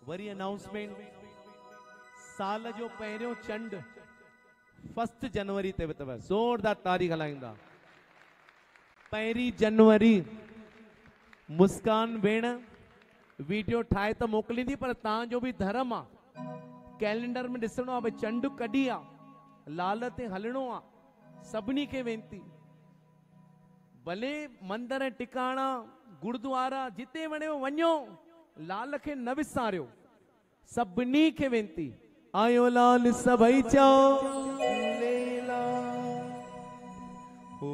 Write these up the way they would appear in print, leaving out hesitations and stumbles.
worry announcement साल जो पहिरियों चंड 1 जनवरी ते अथव ज़ोरदार तारीख़ हलाईंदा 1 जनवरी मुस्कान भेण वीडियो ठाहे त मोकिलींदी पर तव्हांजो बि धर्म आहे कैलेंडर में ॾिसणो आहे भई चंड कॾहिं आहे लाल ते हलणो आहे सभिनी खे वेनती भले मंदिर टिकाणा गुरुद्वारा जिते वणियो वञो लाल खे न विसारियो सभिनी खे वेनती आयो लाल सभई चओ हो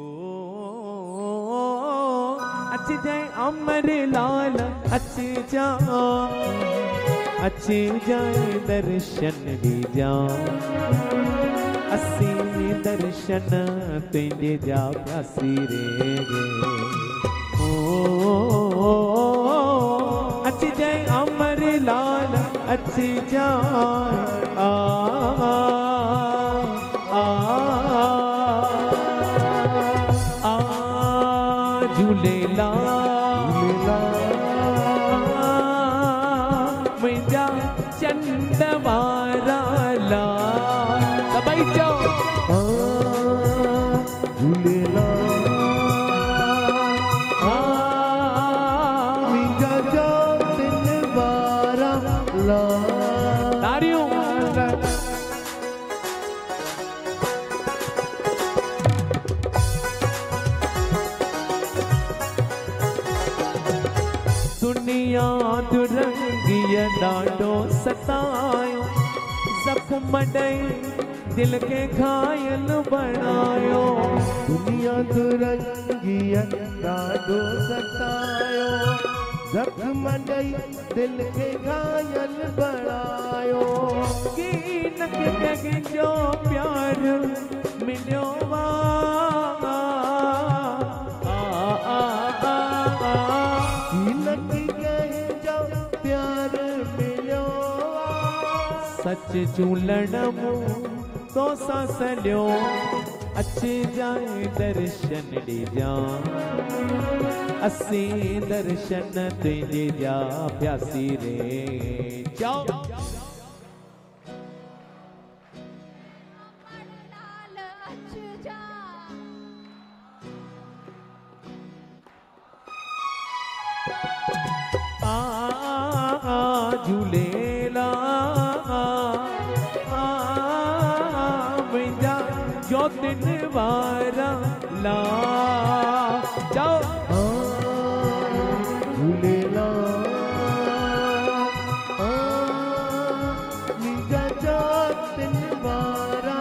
अच जाए अमर लाल अच जा अच जाए दर्शन दी जा असी दर्शन तुझे जा प्यासी रे ओ अच जाए अमर लाल अच जा आ आ आ झूलेलाल मुंहिंजा चंड वारा लाल सभई चओ दुनिया दुरंगिया ॾाढो सतायो ज़ख्म ॾेई दिल के घायल बनायो दुनिया दुरंगिया ॾाढो सतायो ज़ख्म ॾेई दिल के घायल बनायो की न कंहिंजो प्यार मिलियो सच झूलण तो सा सलियो अच जाए दर्शन ॾे जा असी दर्शन तुझे जा प्यासी रे जाओ झूलेला दिन वारा ला जाओ झूलेला निजा जा दिन वारा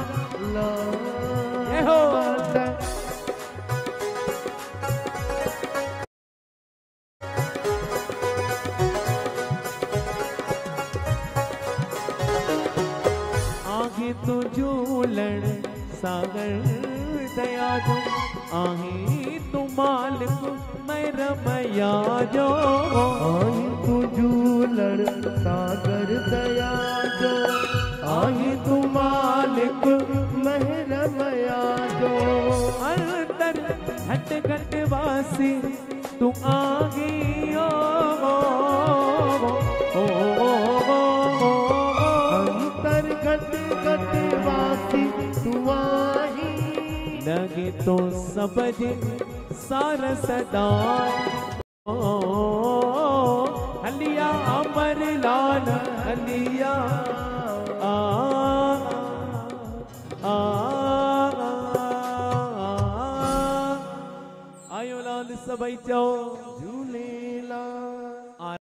ला हो आगे तो झूलण सागर दया जो आही तू मालिक मेरा मैया जो आही तू झूलण सागर दया जो आही तू मालिक मेरा मैया जो अंतर घट घट वासी तू आगी अंतर घट घट वासी लगे तो सबज सार सदा हलिया अमर लाल हलिया आ आ आयो लाल सबई चओ झूलेलाल